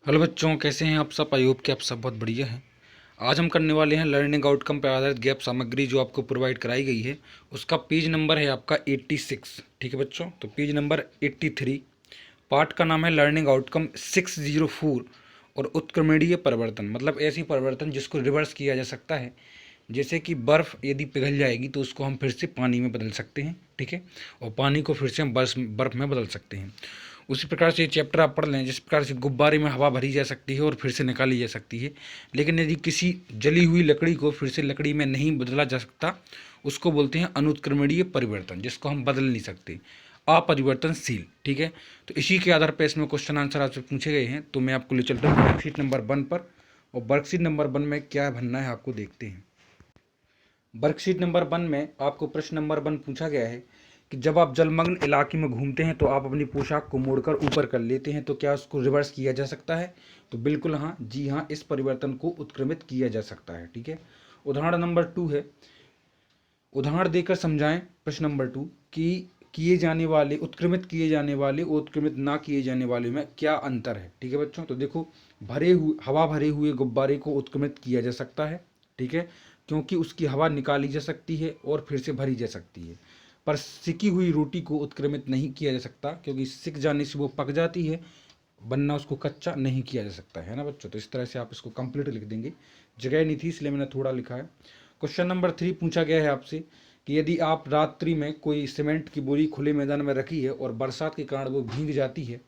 Hello बच्चों, कैसे हैं आप सब। आई होप कि आप सब बहुत बढ़िया हैं। आज हम करने वाले हैं लर्निंग आउटकम पर आधारित गैप सामग्री जो आपको प्रोवाइड कराई गई है। उसका पेज नंबर है आपका 86। ठीक है बच्चों, तो पेज नंबर 83। पार्ट का नाम है लर्निंग आउटकम 604 और उत्क्रमणीय परिवर्तन, मतलब ऐसी परिवर्तन जिसको रिवर्स किया जा सकता है। जैसे कि बर्फ़ यदि पिघल जाएगी तो उसको हम फिर से पानी में बदल सकते हैं, ठीक है, और पानी को फिर से हम बर्फ़ में बदल सकते हैं। उसी प्रकार से ये चैप्टर आप पढ़ लें। जिस प्रकार से गुब्बारे में हवा भरी जा सकती है और फिर से निकाली जा सकती है, लेकिन यदि किसी जली हुई लकड़ी को फिर से लकड़ी में नहीं बदला जा सकता, उसको बोलते हैं अनुत्क्रमणीय परिवर्तन, जिसको हम बदल नहीं सकते, अपरिवर्तनशील। ठीक है, तो इसी के आधार पर इसमें क्वेश्चन आंसर आपसे पूछे गए हैं। तो मैं आपको ले चलता हूँ वर्कशीट नंबर 1 पर, और वर्कशीट नंबर 1 में क्या बनना है आपको देखते हैं। वर्कशीट नंबर 1 में आपको प्रश्न नंबर 1 पूछा गया है कि जब आप जलमग्न इलाके में घूमते हैं तो आप अपनी पोशाक को मोड़कर ऊपर कर लेते हैं, तो क्या उसको रिवर्स किया जा सकता है। तो बिल्कुल हाँ, जी हाँ, इस परिवर्तन को उत्क्रमित किया जा सकता है। ठीक है, उदाहरण नंबर 2 है। उदाहरण देकर समझाएं प्रश्न नंबर 2 कि किए जाने वाले, उत्क्रमित किए जाने वाले और उत्क्रमित ना किए जाने वाले में क्या अंतर है। ठीक है बच्चों, तो देखो, हवा भरे हुए गुब्बारे को उत्क्रमित किया जा सकता है, ठीक है, क्योंकि उसकी हवा निकाली जा सकती है और फिर से भरी जा सकती है। पर सिकी हुई रोटी को उत्क्रमित नहीं किया जा सकता, क्योंकि सिक जाने से वो पक जाती है, बनना उसको कच्चा नहीं किया जा सकता है ना बच्चों। तो इस तरह से आप इसको कंप्लीट लिख देंगे, जगह नहीं थी इसलिए मैंने थोड़ा लिखा है। क्वेश्चन नंबर 3 पूछा गया है आपसे कि यदि आप रात्रि में कोई सीमेंट की बोरी खुले मैदान में रखी है और बरसात के कारण वो भीग जाती है,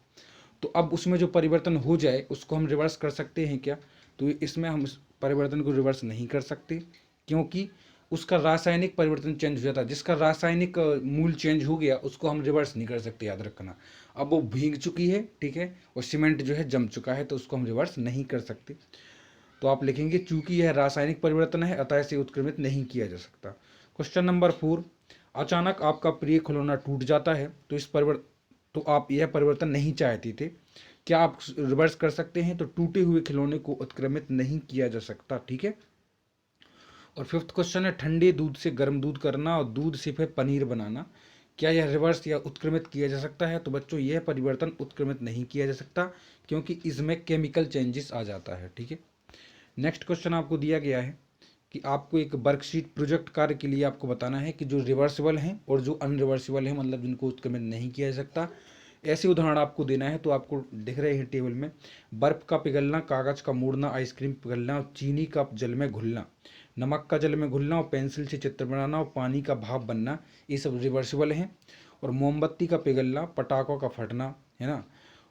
तो अब उसमें जो परिवर्तन हो जाए उसको हम रिवर्स कर सकते हैं क्या। तो इसमें हम इस परिवर्तन को रिवर्स नहीं कर सकते, क्योंकि उसका रासायनिक परिवर्तन चेंज हो जाता है। जिसका रासायनिक मूल चेंज हो गया उसको हम रिवर्स नहीं कर सकते, याद रखना। अब वो भीग चुकी है, ठीक है, और सीमेंट जो है जम चुका है, तो उसको हम रिवर्स नहीं कर सकते। तो आप लिखेंगे चूंकि यह रासायनिक परिवर्तन है अतः इसे उत्क्रमित नहीं किया जा सकता। क्वेश्चन नंबर 4, अचानक आपका प्रिय खिलौना टूट जाता है, तो तो आप यह परिवर्तन नहीं चाहते थे, क्या आप रिवर्स कर सकते हैं। तो टूटे हुए खिलौने को उत्क्रमित नहीं किया जा सकता। ठीक है, और 5th क्वेश्चन है ठंडे दूध से गर्म दूध करना और दूध से फिर पनीर बनाना, क्या यह रिवर्स या उत्क्रमित किया जा सकता है। तो बच्चों, यह परिवर्तन उत्क्रमित नहीं किया जा सकता, क्योंकि इसमें केमिकल चेंजेस आ जाता है। ठीक है, नेक्स्ट क्वेश्चन आपको दिया गया है कि आपको एक वर्कशीट प्रोजेक्ट कार्य के लिए आपको बताना है कि जो रिवर्सिबल हैं और जो अनरिवर्सिबल हैं, मतलब जिनको उत्क्रमित नहीं किया जा सकता, ऐसे उदाहरण आपको देना है। तो आपको दिख रहे हैं टेबल में, बर्फ़ का पिघलना, कागज़ का मोड़ना, आइसक्रीम पिघलना और चीनी का जल में घुलना, नमक का जल में घुलना और पेंसिल से चित्र बनाना और पानी का भाप बनना, ये सब रिवर्सिबल हैं। और मोमबत्ती का पिघलना, पटाखों का फटना, है ना,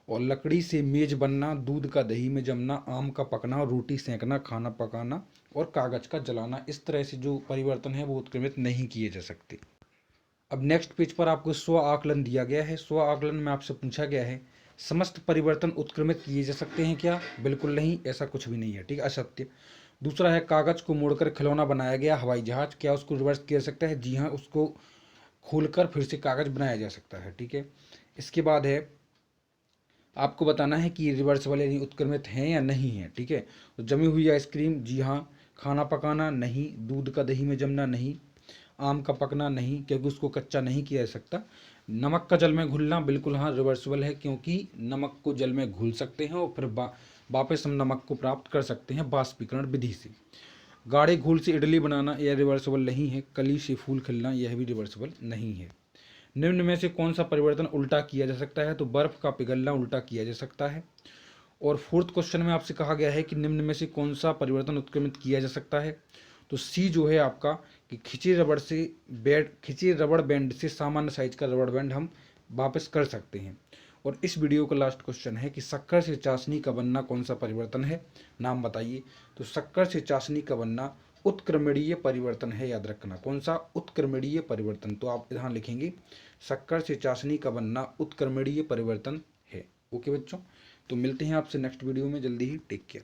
और लकड़ी से मेज बनना, दूध का दही में जमना, आम का पकना और रोटी सेंकना, खाना पकाना और कागज का जलाना, इस तरह से जो परिवर्तन है वो उत्क्रमित नहीं किए जा सकते। अब नेक्स्ट पेज पर आपको स्व आकलन दिया गया है। स्व आकलन में आपसे पूछा गया है समस्त परिवर्तन उत्क्रमित किए जा सकते हैं क्या। बिल्कुल नहीं, ऐसा कुछ भी नहीं है। ठीक है, असत्य। दूसरा है कागज को मोड़कर खिलौना बनाया गया हवाई जहाज, क्या उसको रिवर्स किया जा सकता है। जी हाँ, उसको खोलकर फिर से कागज बनाया जा सकता है। ठीक है, इसके बाद है आपको बताना है कि ये रिवर्सिबल यानी उत्क्रमित हैं या नहीं है। ठीक है, तो जमी हुई आइसक्रीम, जी हाँ, खाना पकाना नहीं, दूध का दही में जमना नहीं, आम का पकना नहीं, क्योंकि उसको कच्चा नहीं किया जा सकता। नमक का जल में घुलना, बिल्कुल हाँ, रिवर्सिबल है, क्योंकि नमक को जल में घुल सकते हैं और फिर वापस हम नमक को प्राप्त कर सकते हैं बाष्पीकरण विधि से। गाढ़े घोल से इडली बनाना, यह रिवर्सिबल नहीं है। कली से फूल खिलना, यह भी रिवर्सिबल नहीं है। निम्न में से कौन सा परिवर्तन उल्टा किया जा सकता है। तो बर्फ का पिघलना उल्टा किया जा सकता है। और 4th क्वेश्चन में आपसे कहा गया है कि निम्न में से कौन सा परिवर्तन उत्क्रमित किया जा सकता है। तो सी जो है आपका कि खिंचे रबड़ बैंड से सामान्य साइज का रबड़ बैंड हम वापस कर सकते हैं। और इस वीडियो का लास्ट क्वेश्चन है कि शक्कर से चाशनी का बनना कौन सा परिवर्तन है, नाम बताइए। तो शक्कर से चाशनी का बनना उत्क्रमणीय परिवर्तन है, याद रखना। कौन सा, उत्क्रमणीय परिवर्तन। तो आप यहाँ लिखेंगे शक्कर से चाशनी का बनना उत्क्रमणीय परिवर्तन है। ओके बच्चों, तो मिलते हैं आपसे नेक्स्ट वीडियो में जल्दी ही। Take care.